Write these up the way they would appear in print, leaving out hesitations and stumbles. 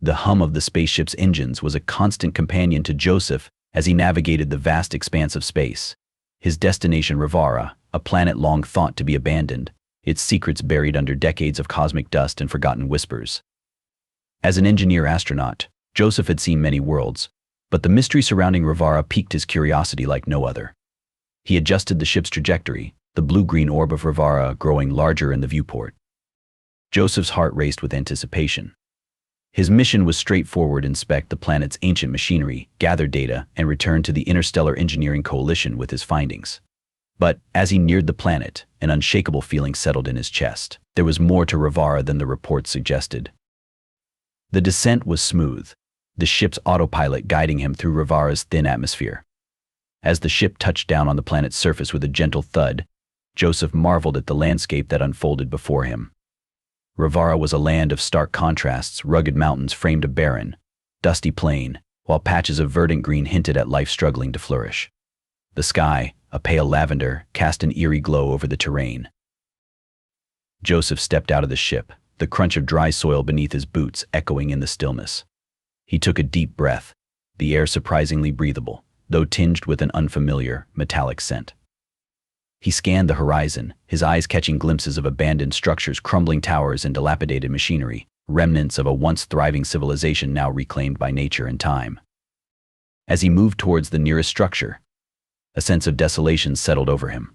The hum of the spaceship's engines was a constant companion to Joseph as he navigated the vast expanse of space. His destination, Rivara, a planet long thought to be abandoned, its secrets buried under decades of cosmic dust and forgotten whispers. As an engineer-astronaut, Joseph had seen many worlds, but the mystery surrounding Rivara piqued his curiosity like no other. He adjusted the ship's trajectory, the blue-green orb of Rivara growing larger in the viewport. Joseph's heart raced with anticipation. His mission was straightforward: inspect the planet's ancient machinery, gather data, and return to the Interstellar Engineering Coalition with his findings. But as he neared the planet, an unshakable feeling settled in his chest. There was more to Rivara than the reports suggested. The descent was smooth, the ship's autopilot guiding him through Rivara's thin atmosphere. As the ship touched down on the planet's surface with a gentle thud, Joseph marveled at the landscape that unfolded before him. Rivara was a land of stark contrasts. Rugged mountains framed a barren, dusty plain, while patches of verdant green hinted at life struggling to flourish. The sky, a pale lavender, cast an eerie glow over the terrain. Joseph stepped out of the ship, the crunch of dry soil beneath his boots echoing in the stillness. He took a deep breath, the air surprisingly breathable, though tinged with an unfamiliar, metallic scent. He scanned the horizon, his eyes catching glimpses of abandoned structures, crumbling towers, and dilapidated machinery, remnants of a once thriving civilization now reclaimed by nature and time. As he moved towards the nearest structure, a sense of desolation settled over him.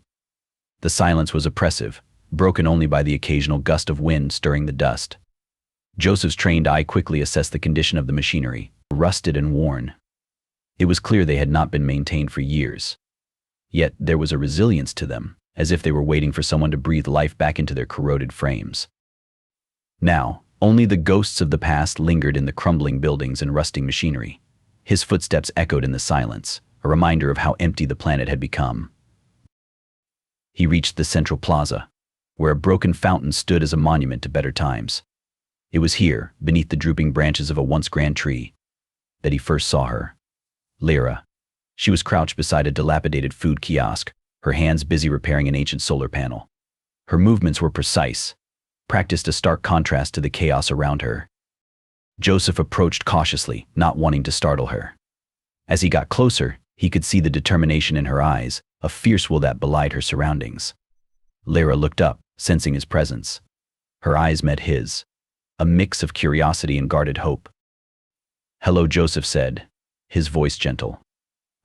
The silence was oppressive, broken only by the occasional gust of wind stirring the dust. Joseph's trained eye quickly assessed the condition of the machinery, rusted and worn. It was clear they had not been maintained for years. Yet there was a resilience to them, as if they were waiting for someone to breathe life back into their corroded frames. Now, only the ghosts of the past lingered in the crumbling buildings and rusting machinery. His footsteps echoed in the silence, a reminder of how empty the planet had become. He reached the central plaza, where a broken fountain stood as a monument to better times. It was here, beneath the drooping branches of a once grand tree, that he first saw her. Lyra. She was crouched beside a dilapidated food kiosk, her hands busy repairing an ancient solar panel. Her movements were precise, practiced, a stark contrast to the chaos around her. Joseph approached cautiously, not wanting to startle her. As he got closer, he could see the determination in her eyes, a fierce will that belied her surroundings. Lyra looked up, sensing his presence. Her eyes met his, a mix of curiosity and guarded hope. "Hello," Joseph said, his voice gentle.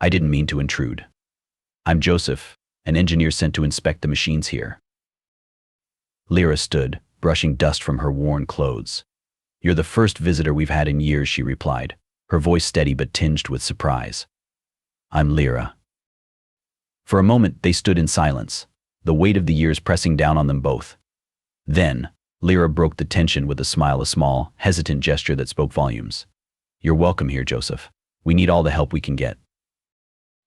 "I didn't mean to intrude. I'm Joseph, an engineer sent to inspect the machines here." Lyra stood, brushing dust from her worn clothes. "You're the first visitor we've had in years," she replied, her voice steady but tinged with surprise. "I'm Lyra." For a moment they stood in silence, the weight of the years pressing down on them both. Then, Lyra broke the tension with a smile, a small, hesitant gesture that spoke volumes. "You're welcome here, Joseph. We need all the help we can get."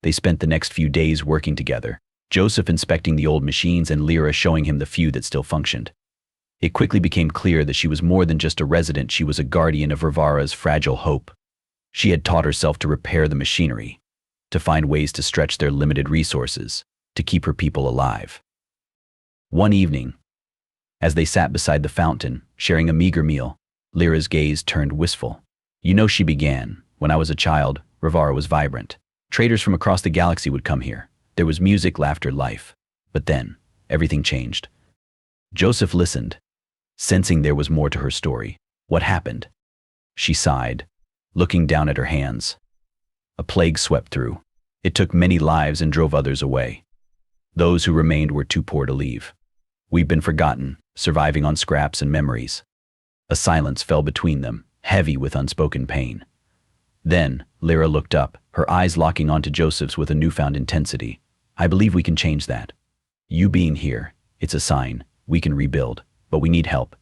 They spent the next few days working together, Joseph inspecting the old machines and Lyra showing him the few that still functioned. It quickly became clear that she was more than just a resident. She was a guardian of Rivara's fragile hope. She had taught herself to repair the machinery, to find ways to stretch their limited resources, to keep her people alive. One evening, as they sat beside the fountain, sharing a meager meal, Lyra's gaze turned wistful. "You know," she began, "when I was a child, Rivara was vibrant. Traders from across the galaxy would come here. There was music, laughter, life. But then, everything changed." Joseph listened, sensing there was more to her story. "What happened?" She sighed, looking down at her hands. "A plague swept through. It took many lives and drove others away. Those who remained were too poor to leave. We've been forgotten, surviving on scraps and memories." A silence fell between them, heavy with unspoken pain. Then, Lyra looked up, her eyes locking onto Joseph's with a newfound intensity. "I believe we can change that. You being here, it's a sign. We can rebuild, but we need help."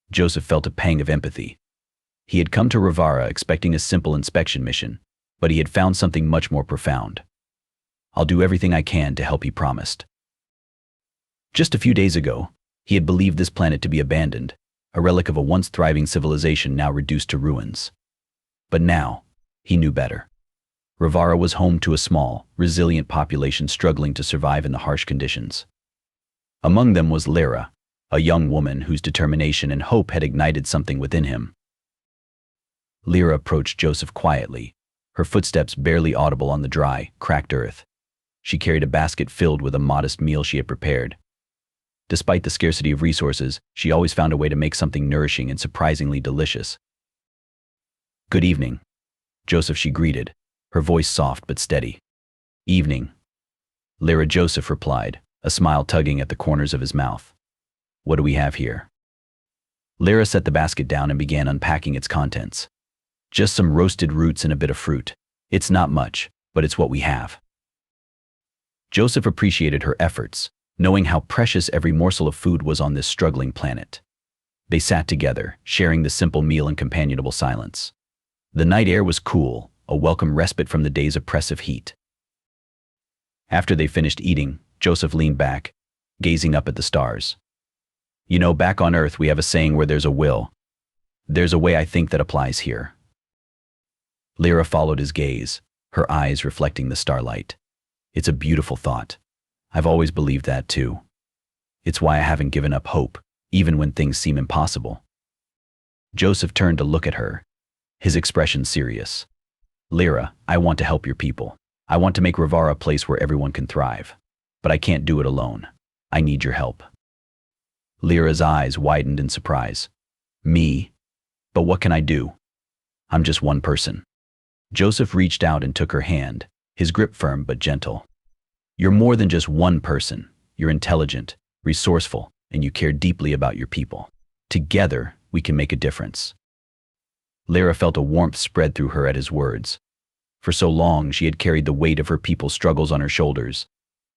Joseph felt a pang of empathy. He had come to Rivara expecting a simple inspection mission, but he had found something much more profound. "I'll do everything I can to help," he promised. Just a few days ago, he had believed this planet to be abandoned, a relic of a once thriving civilization now reduced to ruins. But now, he knew better. Rivara was home to a small, resilient population struggling to survive in the harsh conditions. Among them was Lyra, a young woman whose determination and hope had ignited something within him. Lyra approached Joseph quietly, her footsteps barely audible on the dry, cracked earth. She carried a basket filled with a modest meal she had prepared. Despite the scarcity of resources, she always found a way to make something nourishing and surprisingly delicious. "Good evening, Joseph," she greeted, her voice soft but steady. "Evening," Lyra Joseph replied, a smile tugging at the corners of his mouth. "What do we have here?" Lyra set the basket down and began unpacking its contents. "Just some roasted roots and a bit of fruit. It's not much, but it's what we have." Joseph appreciated her efforts, knowing how precious every morsel of food was on this struggling planet. They sat together, sharing the simple meal in companionable silence. The night air was cool, a welcome respite from the day's oppressive heat. After they finished eating, Joseph leaned back, gazing up at the stars. "You know, back on Earth we have a saying, where there's a will, there's a way. I think that applies here." Lyra followed his gaze, her eyes reflecting the starlight. "It's a beautiful thought. I've always believed that too. It's why I haven't given up hope, even when things seem impossible." Joseph turned to look at her, his expression serious. "Lyra, I want to help your people. I want to make Rivara a place where everyone can thrive. But I can't do it alone. I need your help." Lyra's eyes widened in surprise. "Me? But what can I do? I'm just one person." Joseph reached out and took her hand, his grip firm but gentle. "You're more than just one person. You're intelligent, resourceful, and you care deeply about your people. Together, we can make a difference." Lyra felt a warmth spread through her at his words. For so long, she had carried the weight of her people's struggles on her shoulders,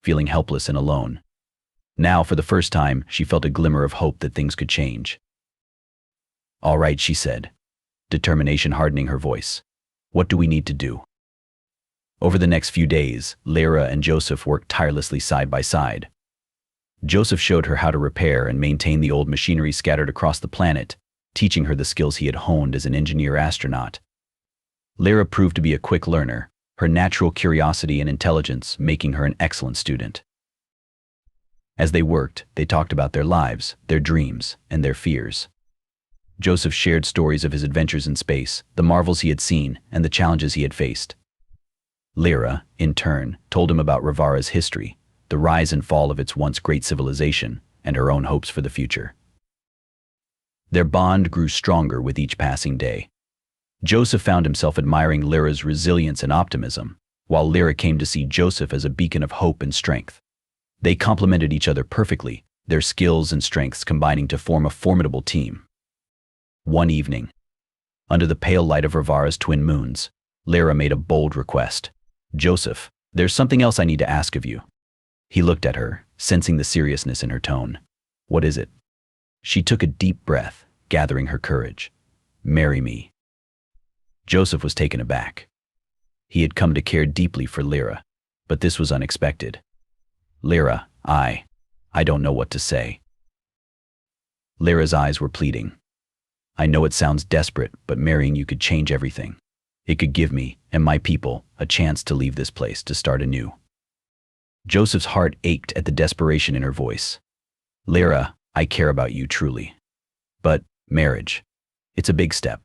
feeling helpless and alone. Now, for the first time, she felt a glimmer of hope that things could change. "All right," she said, determination hardening her voice. "What do we need to do?" Over the next few days, Lyra and Joseph worked tirelessly side by side. Joseph showed her how to repair and maintain the old machinery scattered across the planet, teaching her the skills he had honed as an engineer-astronaut. Lyra proved to be a quick learner, her natural curiosity and intelligence making her an excellent student. As they worked, they talked about their lives, their dreams, and their fears. Joseph shared stories of his adventures in space, the marvels he had seen, and the challenges he had faced. Lyra, in turn, told him about Rivara's history, the rise and fall of its once great civilization, and her own hopes for the future. Their bond grew stronger with each passing day. Joseph found himself admiring Lyra's resilience and optimism, while Lyra came to see Joseph as a beacon of hope and strength. They complemented each other perfectly, their skills and strengths combining to form a formidable team. One evening, under the pale light of Rivara's twin moons, Lyra made a bold request. "Joseph, there's something else I need to ask of you." He looked at her, sensing the seriousness in her tone. "What is it?" She took a deep breath, gathering her courage. "Marry me." Joseph was taken aback. He had come to care deeply for Lyra, but this was unexpected. "Lyra, I don't know what to say." Lyra's eyes were pleading. "I know it sounds desperate, but marrying you could change everything. It could give me, and my people, a chance to leave this place, to start anew." Joseph's heart ached at the desperation in her voice. "Lyra, I care about you truly. But marriage, it's a big step."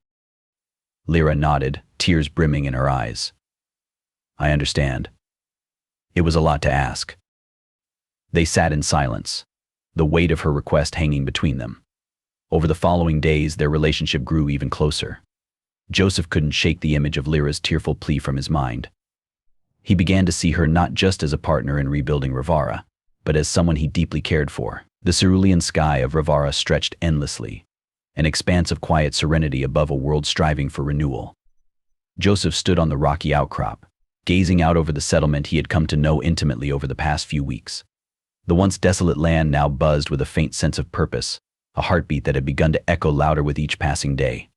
Lyra nodded, tears brimming in her eyes. "I understand. It was a lot to ask." They sat in silence, the weight of her request hanging between them. Over the following days, their relationship grew even closer. Joseph couldn't shake the image of Lyra's tearful plea from his mind. He began to see her not just as a partner in rebuilding Rivara, but as someone he deeply cared for. The cerulean sky of Rivara stretched endlessly, an expanse of quiet serenity above a world striving for renewal. Joseph stood on the rocky outcrop, gazing out over the settlement he had come to know intimately over the past few weeks. The once desolate land now buzzed with a faint sense of purpose, a heartbeat that had begun to echo louder with each passing day.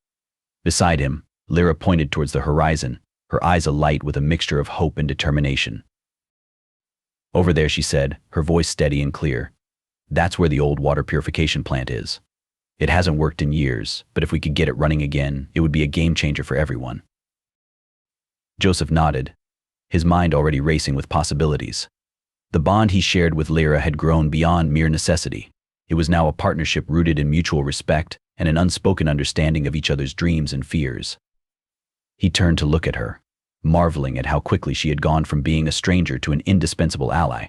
Beside him, Lyra pointed towards the horizon, her eyes alight with a mixture of hope and determination. "Over there," she said, her voice steady and clear. "That's where the old water purification plant is. It hasn't worked in years, but if we could get it running again, it would be a game changer for everyone." Joseph nodded, his mind already racing with possibilities. The bond he shared with Lyra had grown beyond mere necessity. It was now a partnership rooted in mutual respect and an unspoken understanding of each other's dreams and fears. He turned to look at her, marveling at how quickly she had gone from being a stranger to an indispensable ally.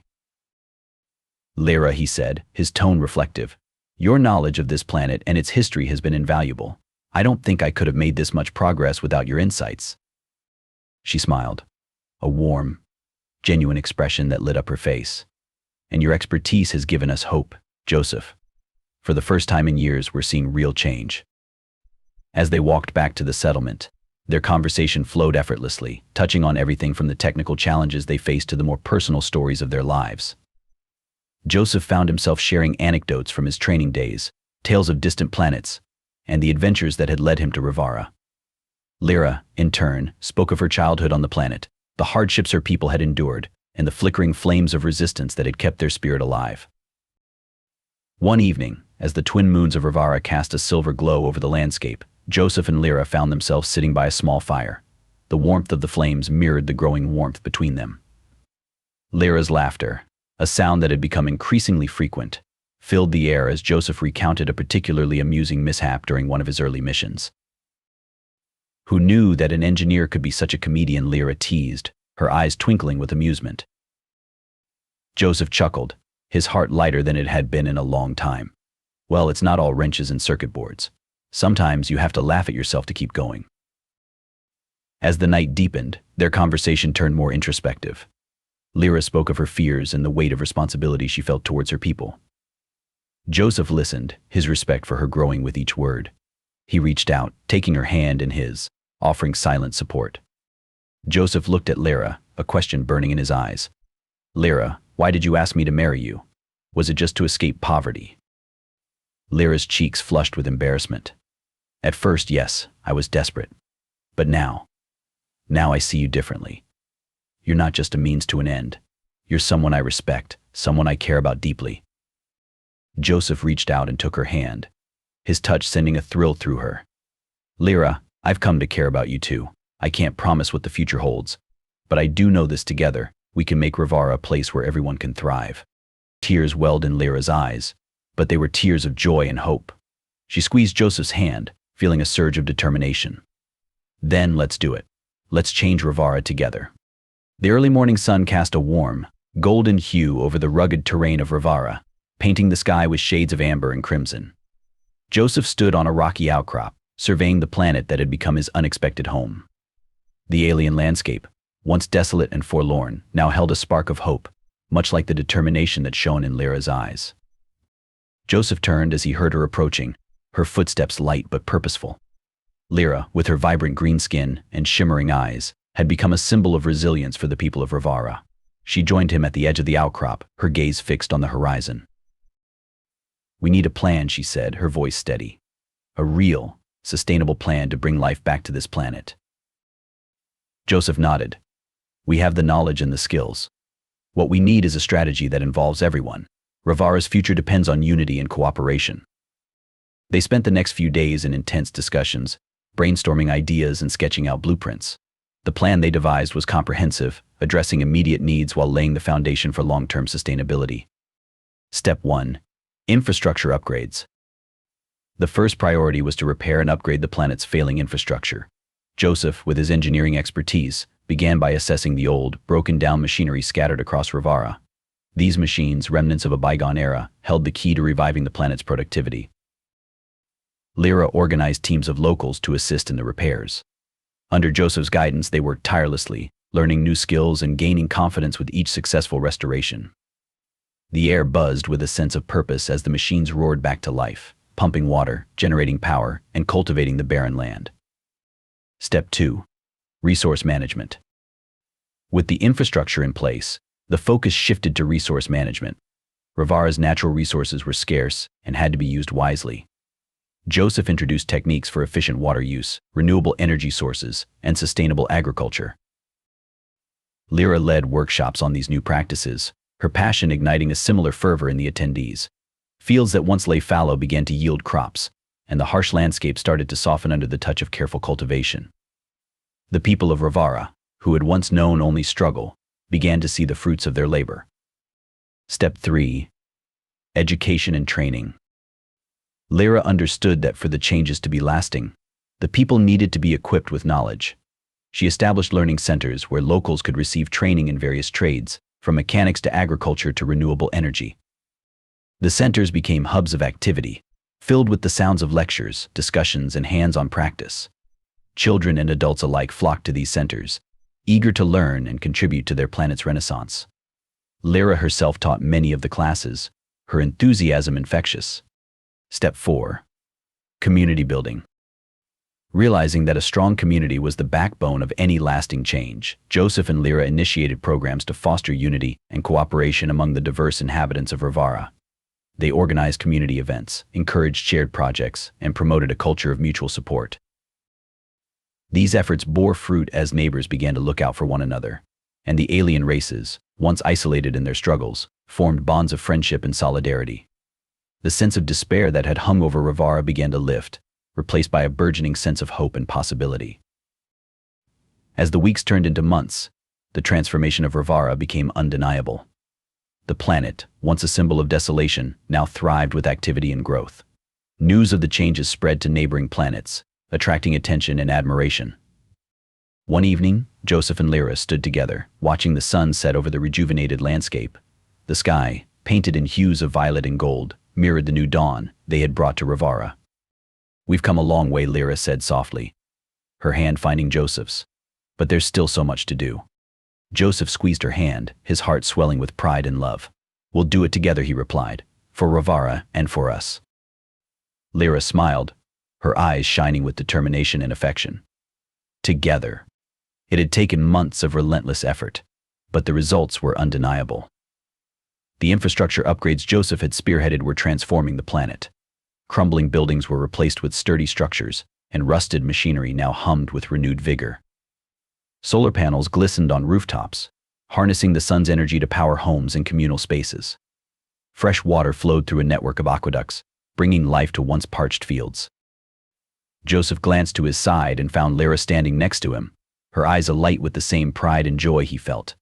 "Lyra," he said, his tone reflective, "your knowledge of this planet and its history has been invaluable. I don't think I could have made this much progress without your insights." She smiled, a warm, genuine expression that lit up her face. "And your expertise has given us hope, Joseph. For the first time in years, we're seeing real change." As they walked back to the settlement, their conversation flowed effortlessly, touching on everything from the technical challenges they faced to the more personal stories of their lives. Joseph found himself sharing anecdotes from his training days, tales of distant planets, and the adventures that had led him to Rivara. Lyra, in turn, spoke of her childhood on the planet, the hardships her people had endured, and the flickering flames of resistance that had kept their spirit alive. One evening, as the twin moons of Rivara cast a silver glow over the landscape, Joseph and Lyra found themselves sitting by a small fire. The warmth of the flames mirrored the growing warmth between them. Lyra's laughter, a sound that had become increasingly frequent, filled the air as Joseph recounted a particularly amusing mishap during one of his early missions. "Who knew that an engineer could be such a comedian?" Lyra teased, her eyes twinkling with amusement. Joseph chuckled, his heart lighter than it had been in a long time. "Well, it's not all wrenches and circuit boards. Sometimes you have to laugh at yourself to keep going." As the night deepened, their conversation turned more introspective. Lyra spoke of her fears and the weight of responsibility she felt towards her people. Joseph listened, his respect for her growing with each word. He reached out, taking her hand in his, offering silent support. Joseph looked at Lyra, a question burning in his eyes. "Lyra, why did you ask me to marry you? Was it just to escape poverty?" Lyra's cheeks flushed with embarrassment. "At first, yes, I was desperate. But now I see you differently. You're not just a means to an end. You're someone I respect, someone I care about deeply." Joseph reached out and took her hand, his touch sending a thrill through her. "Lyra, I've come to care about you too. I can't promise what the future holds, but I do know this: together, we can make Rivara a place where everyone can thrive." Tears welled in Lyra's eyes, but they were tears of joy and hope. She squeezed Joseph's hand, feeling a surge of determination. "Then let's do it. Let's change Rivara together." The early morning sun cast a warm, golden hue over the rugged terrain of Rivara, painting the sky with shades of amber and crimson. Joseph stood on a rocky outcrop, surveying the planet that had become his unexpected home. The alien landscape, once desolate and forlorn, now held a spark of hope, much like the determination that shone in Lyra's eyes. Joseph turned as he heard her approaching, her footsteps light but purposeful. Lyra, with her vibrant green skin and shimmering eyes, had become a symbol of resilience for the people of Rivara. She joined him at the edge of the outcrop, her gaze fixed on the horizon. "We need a plan," she said, her voice steady. "A real, sustainable plan to bring life back to this planet." Joseph nodded. "We have the knowledge and the skills. What we need is a strategy that involves everyone. Rivara's future depends on unity and cooperation." They spent the next few days in intense discussions, brainstorming ideas and sketching out blueprints. The plan they devised was comprehensive, addressing immediate needs while laying the foundation for long-term sustainability. Step 1. Infrastructure upgrades. The first priority was to repair and upgrade the planet's failing infrastructure. Joseph, with his engineering expertise, began by assessing the old, broken-down machinery scattered across Rivara. These machines, remnants of a bygone era, held the key to reviving the planet's productivity. Lyra organized teams of locals to assist in the repairs. Under Joseph's guidance, they worked tirelessly, learning new skills and gaining confidence with each successful restoration. The air buzzed with a sense of purpose as the machines roared back to life, pumping water, generating power, and cultivating the barren land. Step 2. Resource management. With the infrastructure in place, the focus shifted to resource management. Rivara's natural resources were scarce and had to be used wisely. Joseph introduced techniques for efficient water use, renewable energy sources, and sustainable agriculture. Lyra led workshops on these new practices, her passion igniting a similar fervor in the attendees. Fields that once lay fallow began to yield crops, and the harsh landscape started to soften under the touch of careful cultivation. The people of Rivara, who had once known only struggle, began to see the fruits of their labor. Step 3. Education and training. Lyra understood that for the changes to be lasting, the people needed to be equipped with knowledge. She established learning centers where locals could receive training in various trades, from mechanics to agriculture to renewable energy. The centers became hubs of activity, filled with the sounds of lectures, discussions, and hands-on practice. Children and adults alike flocked to these centers, eager to learn and contribute to their planet's renaissance. Lyra herself taught many of the classes, her enthusiasm infectious. Step 4. Community building. Realizing that a strong community was the backbone of any lasting change, Joseph and Lyra initiated programs to foster unity and cooperation among the diverse inhabitants of Rivara. They organized community events, encouraged shared projects, and promoted a culture of mutual support. These efforts bore fruit as neighbors began to look out for one another, and the alien races, once isolated in their struggles, formed bonds of friendship and solidarity. The sense of despair that had hung over Rivara began to lift, replaced by a burgeoning sense of hope and possibility. As the weeks turned into months, the transformation of Rivara became undeniable. The planet, once a symbol of desolation, now thrived with activity and growth. News of the changes spread to neighboring planets, attracting attention and admiration. One evening, Joseph and Lyra stood together, watching the sun set over the rejuvenated landscape. The sky, painted in hues of violet and gold, mirrored the new dawn they had brought to Rivara. "We've come a long way," Lyra said softly, her hand finding Joseph's. "But there's still so much to do." Joseph squeezed her hand, his heart swelling with pride and love. "We'll do it together," he replied, "for Rivara and for us." Lyra smiled, her eyes shining with determination and affection. Together. It had taken months of relentless effort, but the results were undeniable. The infrastructure upgrades Joseph had spearheaded were transforming the planet. Crumbling buildings were replaced with sturdy structures, and rusted machinery now hummed with renewed vigor. Solar panels glistened on rooftops, harnessing the sun's energy to power homes and communal spaces. Fresh water flowed through a network of aqueducts, bringing life to once parched fields. Joseph glanced to his side and found Lyra standing next to him, her eyes alight with the same pride and joy he felt.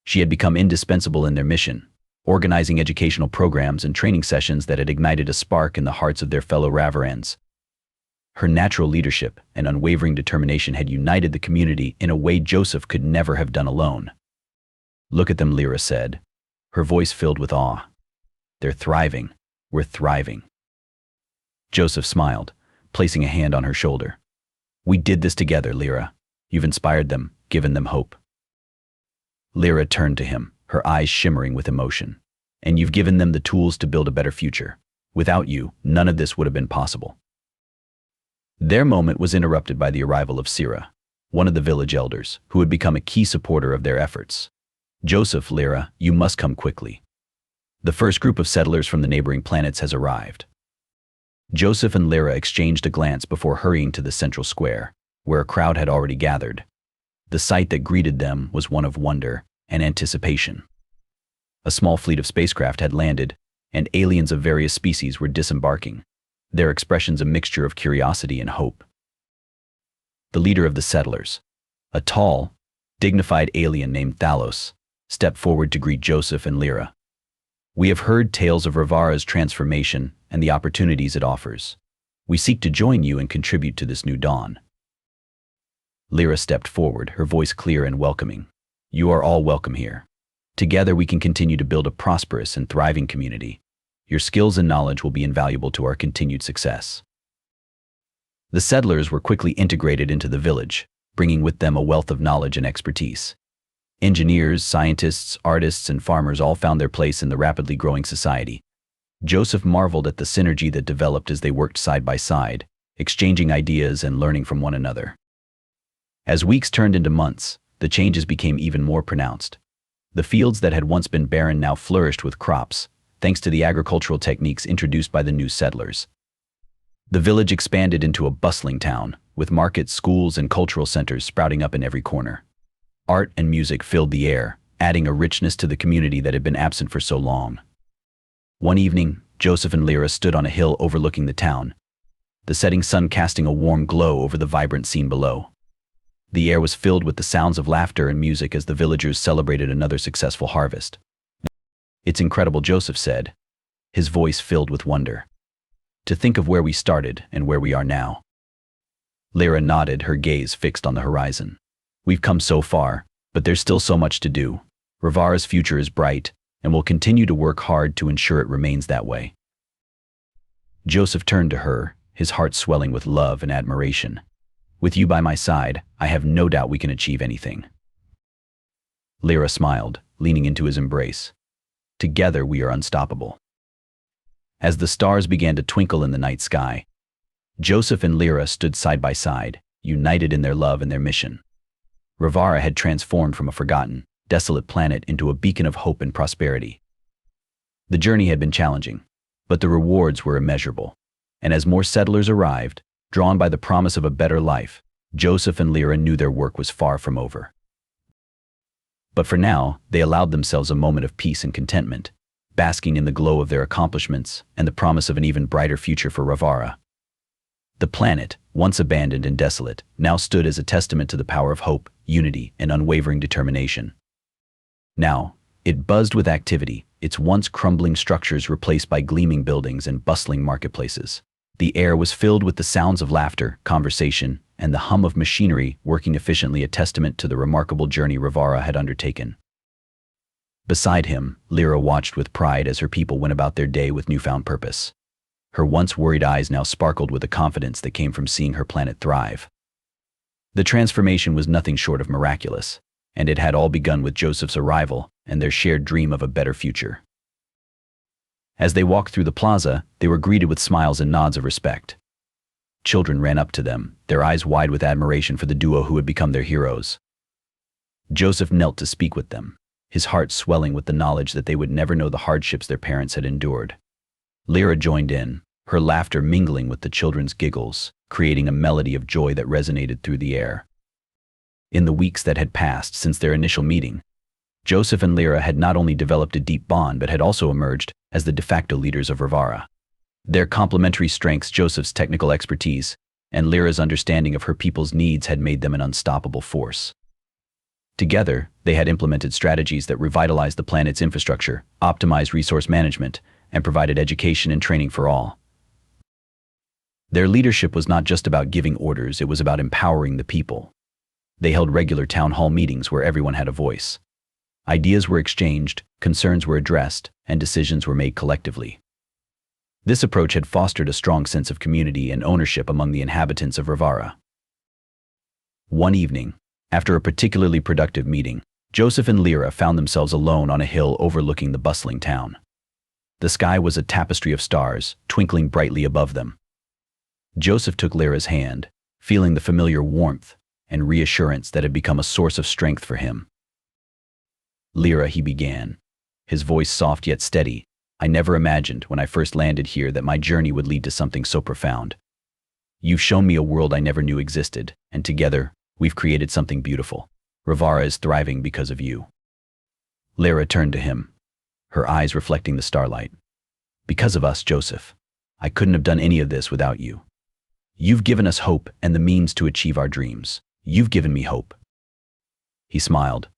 She had become indispensable in their mission, organizing educational programs and training sessions that had ignited a spark in the hearts of their fellow Ravarans. Her natural leadership and unwavering determination had united the community in a way Joseph could never have done alone. "Look at them," Lyra said, her voice filled with awe. "They're thriving. We're thriving." Joseph smiled, placing a hand on her shoulder. "We did this together, Lyra. You've inspired them, given them hope." Lyra turned to him, her eyes shimmering with emotion. "And you've given them the tools to build a better future. Without you, none of this would have been possible." Their moment was interrupted by the arrival of Sira, one of the village elders, who had become a key supporter of their efforts. "Joseph, Lyra, you must come quickly. The first group of settlers from the neighboring planets has arrived." Joseph and Lyra exchanged a glance before hurrying to the central square, where a crowd had already gathered. The sight that greeted them was one of wonder and anticipation. A small fleet of spacecraft had landed, and aliens of various species were disembarking, their expressions a mixture of curiosity and hope. The leader of the settlers, a tall, dignified alien named Thalos, stepped forward to greet Joseph and Lyra. "We have heard tales of Rivara's transformation and the opportunities it offers. We seek to join you and contribute to this new dawn." Lyra stepped forward, her voice clear and welcoming. "You are all welcome here. Together we can continue to build a prosperous and thriving community. Your skills and knowledge will be invaluable to our continued success." The settlers were quickly integrated into the village, bringing with them a wealth of knowledge and expertise. Engineers, scientists, artists, and farmers all found their place in the rapidly growing society. Joseph marveled at the synergy that developed as they worked side by side, exchanging ideas and learning from one another. As weeks turned into months, the changes became even more pronounced. The fields that had once been barren now flourished with crops, thanks to the agricultural techniques introduced by the new settlers. The village expanded into a bustling town, with markets, schools, and cultural centers sprouting up in every corner. Art and music filled the air, adding a richness to the community that had been absent for so long. One evening, Joseph and Lyra stood on a hill overlooking the town, the setting sun casting a warm glow over the vibrant scene below. The air was filled with the sounds of laughter and music as the villagers celebrated another successful harvest. "It's incredible," Joseph said, his voice filled with wonder. "To think of where we started and where we are now." Lyra nodded, her gaze fixed on the horizon. We've come so far, but there's still so much to do. Rivara's future is bright, and we'll continue to work hard to ensure it remains that way." Joseph turned to her, his heart swelling with love and admiration. "With you by my side, I have no doubt we can achieve anything." Lyra smiled, leaning into his embrace. "Together we are unstoppable." As the stars began to twinkle in the night sky, Joseph and Lyra stood side by side, united in their love and their mission. Rivara had transformed from a forgotten, desolate planet into a beacon of hope and prosperity. The journey had been challenging, but the rewards were immeasurable. And as more settlers arrived, drawn by the promise of a better life, Joseph and Lyra knew their work was far from over. But for now, they allowed themselves a moment of peace and contentment, basking in the glow of their accomplishments and the promise of an even brighter future for Rivara. The planet, once abandoned and desolate, now stood as a testament to the power of hope, unity, and unwavering determination. Now, it buzzed with activity, its once crumbling structures replaced by gleaming buildings and bustling marketplaces. The air was filled with the sounds of laughter, conversation, and the hum of machinery working efficiently, a testament to the remarkable journey Rivara had undertaken. Beside him, Lyra watched with pride as her people went about their day with newfound purpose. Her once worried eyes now sparkled with the confidence that came from seeing her planet thrive. The transformation was nothing short of miraculous, and it had all begun with Joseph's arrival and their shared dream of a better future. As they walked through the plaza, they were greeted with smiles and nods of respect. Children ran up to them, their eyes wide with admiration for the duo who had become their heroes. Joseph knelt to speak with them, his heart swelling with the knowledge that they would never know the hardships their parents had endured. Lyra joined in, her laughter mingling with the children's giggles, creating a melody of joy that resonated through the air. In the weeks that had passed since their initial meeting, Joseph and Lyra had not only developed a deep bond but had also emerged as the de facto leaders of Rivara. Their complementary strengths, Joseph's technical expertise, and Lyra's understanding of her people's needs, had made them an unstoppable force. Together, they had implemented strategies that revitalized the planet's infrastructure, optimized resource management, and provided education and training for all. Their leadership was not just about giving orders, it was about empowering the people. They held regular town hall meetings where everyone had a voice. Ideas were exchanged, concerns were addressed, and decisions were made collectively. This approach had fostered a strong sense of community and ownership among the inhabitants of Rivara. One evening, after a particularly productive meeting, Joseph and Lyra found themselves alone on a hill overlooking the bustling town. The sky was a tapestry of stars, twinkling brightly above them. Joseph took Lyra's hand, feeling the familiar warmth and reassurance that had become a source of strength for him. "Lyra," he began, his voice soft yet steady, "I never imagined when I first landed here that my journey would lead to something so profound. You've shown me a world I never knew existed, and together, we've created something beautiful. Rivara is thriving because of you." Lyra turned to him, her eyes reflecting the starlight. "Because of us, Joseph. I couldn't have done any of this without you. You've given us hope and the means to achieve our dreams. You've given me hope." He smiled,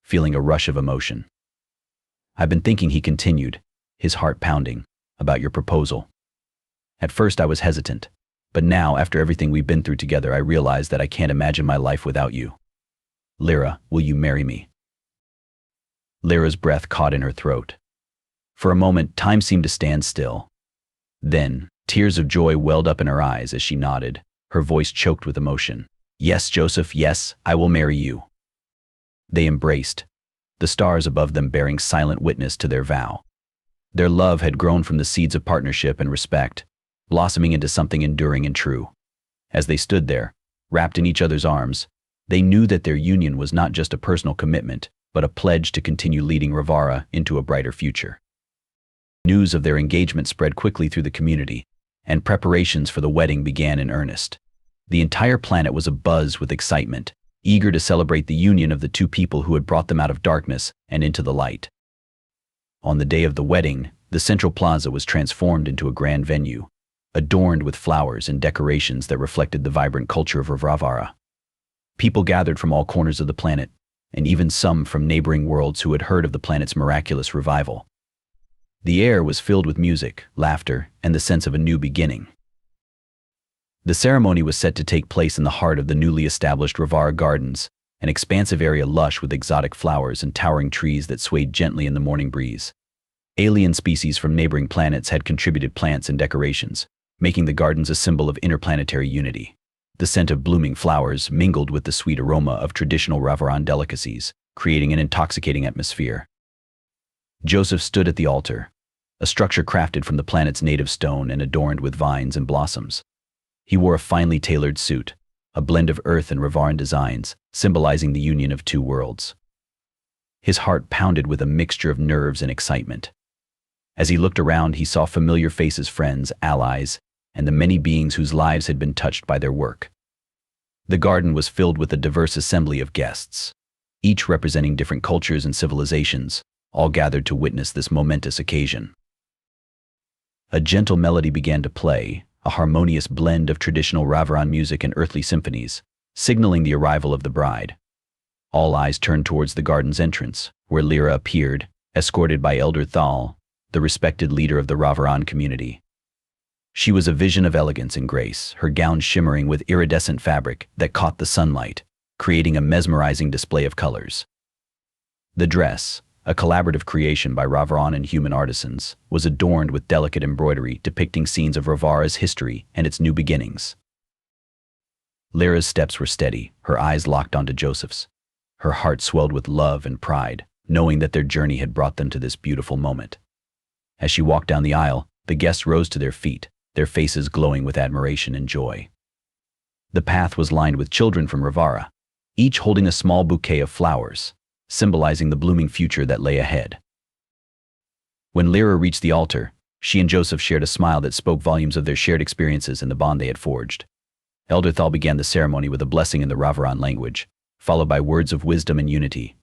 feeling a rush of emotion. "I've been thinking," he continued, his heart pounding, "about your proposal. At first I was hesitant, but now, after everything we've been through together, I realize that I can't imagine my life without you. Lyra, will you marry me?" Lyra's breath caught in her throat. For a moment, time seemed to stand still. Then, tears of joy welled up in her eyes as she nodded, her voice choked with emotion. "Yes, Joseph, yes, I will marry you." They embraced, the stars above them bearing silent witness to their vow. Their love had grown from the seeds of partnership and respect, blossoming into something enduring and true. As they stood there, wrapped in each other's arms, they knew that their union was not just a personal commitment, but a pledge to continue leading Rivara into a brighter future. News of their engagement spread quickly through the community, and preparations for the wedding began in earnest. The entire planet was abuzz with excitement, eager to celebrate the union of the two people who had brought them out of darkness and into the light. On the day of the wedding, the central plaza was transformed into a grand venue, adorned with flowers and decorations that reflected the vibrant culture of Rivara. People gathered from all corners of the planet, and even some from neighboring worlds who had heard of the planet's miraculous revival. The air was filled with music, laughter, and the sense of a new beginning. The ceremony was set to take place in the heart of the newly established Rivara Gardens, an expansive area lush with exotic flowers and towering trees that swayed gently in the morning breeze. Alien species from neighboring planets had contributed plants and decorations, making the gardens a symbol of interplanetary unity. The scent of blooming flowers mingled with the sweet aroma of traditional Ravaran delicacies, creating an intoxicating atmosphere. Joseph stood at the altar, a structure crafted from the planet's native stone and adorned with vines and blossoms. He wore a finely tailored suit, a blend of Earth and Ravaran designs, symbolizing the union of two worlds. His heart pounded with a mixture of nerves and excitement. As he looked around, he saw familiar faces, friends, allies, and the many beings whose lives had been touched by their work. The garden was filled with a diverse assembly of guests, each representing different cultures and civilizations, all gathered to witness this momentous occasion. A gentle melody began to play, a harmonious blend of traditional Ravaran music and earthly symphonies, signaling the arrival of the bride. All eyes turned towards the garden's entrance, where Lyra appeared, escorted by Elder Thal, the respected leader of the Ravaran community. She was a vision of elegance and grace, her gown shimmering with iridescent fabric that caught the sunlight, creating a mesmerizing display of colors. The dress, a collaborative creation by Ravaran and human artisans, was adorned with delicate embroidery depicting scenes of Ravara's history and its new beginnings. Lyra's steps were steady, her eyes locked onto Joseph's. Her heart swelled with love and pride, knowing that their journey had brought them to this beautiful moment. As she walked down the aisle, the guests rose to their feet, their faces glowing with admiration and joy. The path was lined with children from Ravara, each holding a small bouquet of flowers, symbolizing the blooming future that lay ahead. When Lyra reached the altar, she and Joseph shared a smile that spoke volumes of their shared experiences and the bond they had forged. Elder Thal began the ceremony with a blessing in the Ravaran language, followed by words of wisdom and unity.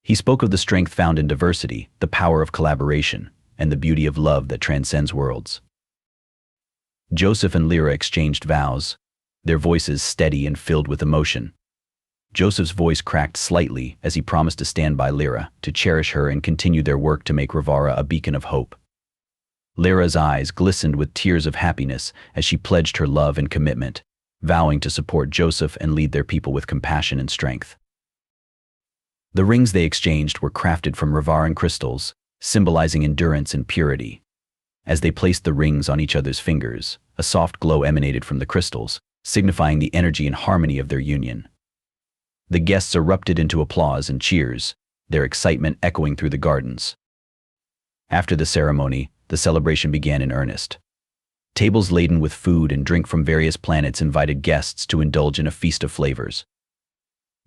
He spoke of the strength found in diversity, the power of collaboration, and the beauty of love that transcends worlds. Joseph and Lyra exchanged vows, their voices steady and filled with emotion. Joseph's voice cracked slightly as he promised to stand by Lyra, to cherish her and continue their work to make Ravara a beacon of hope. Lyra's eyes glistened with tears of happiness as she pledged her love and commitment, vowing to support Joseph and lead their people with compassion and strength. The rings they exchanged were crafted from Ravaran crystals, symbolizing endurance and purity. As they placed the rings on each other's fingers, a soft glow emanated from the crystals, signifying the energy and harmony of their union. The guests erupted into applause and cheers, their excitement echoing through the gardens. After the ceremony, the celebration began in earnest. Tables laden with food and drink from various planets invited guests to indulge in a feast of flavors.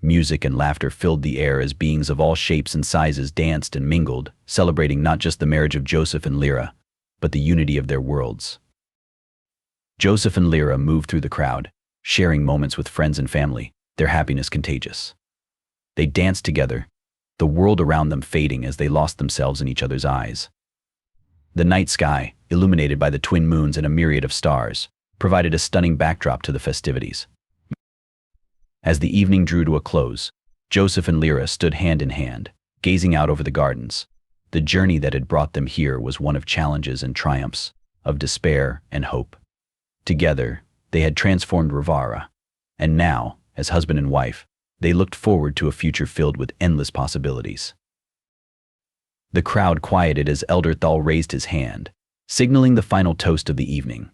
Music and laughter filled the air as beings of all shapes and sizes danced and mingled, celebrating not just the marriage of Joseph and Lyra, but the unity of their worlds. Joseph and Lyra moved through the crowd, sharing moments with friends and family, their happiness contagious. They danced together, the world around them fading as they lost themselves in each other's eyes. The night sky, illuminated by the twin moons and a myriad of stars, provided a stunning backdrop to the festivities. As the evening drew to a close, Joseph and Lyra stood hand in hand, gazing out over the gardens. The journey that had brought them here was one of challenges and triumphs, of despair and hope. Together, they had transformed Ravara, and now, as husband and wife, they looked forward to a future filled with endless possibilities. The crowd quieted as Elder Thal raised his hand, signaling the final toast of the evening.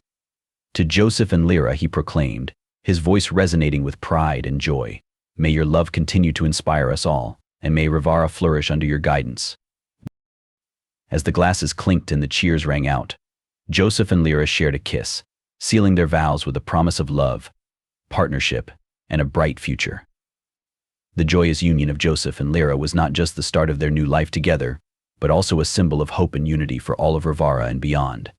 To Joseph and Lyra he proclaimed, his voice resonating with pride and joy, "May your love continue to inspire us all, and may Ravara flourish under your guidance." As the glasses clinked and the cheers rang out, Joseph and Lyra shared a kiss, sealing their vows with a promise of love, partnership, and a bright future. The joyous union of Joseph and Lyra was not just the start of their new life together, but also a symbol of hope and unity for all of Ravara and beyond.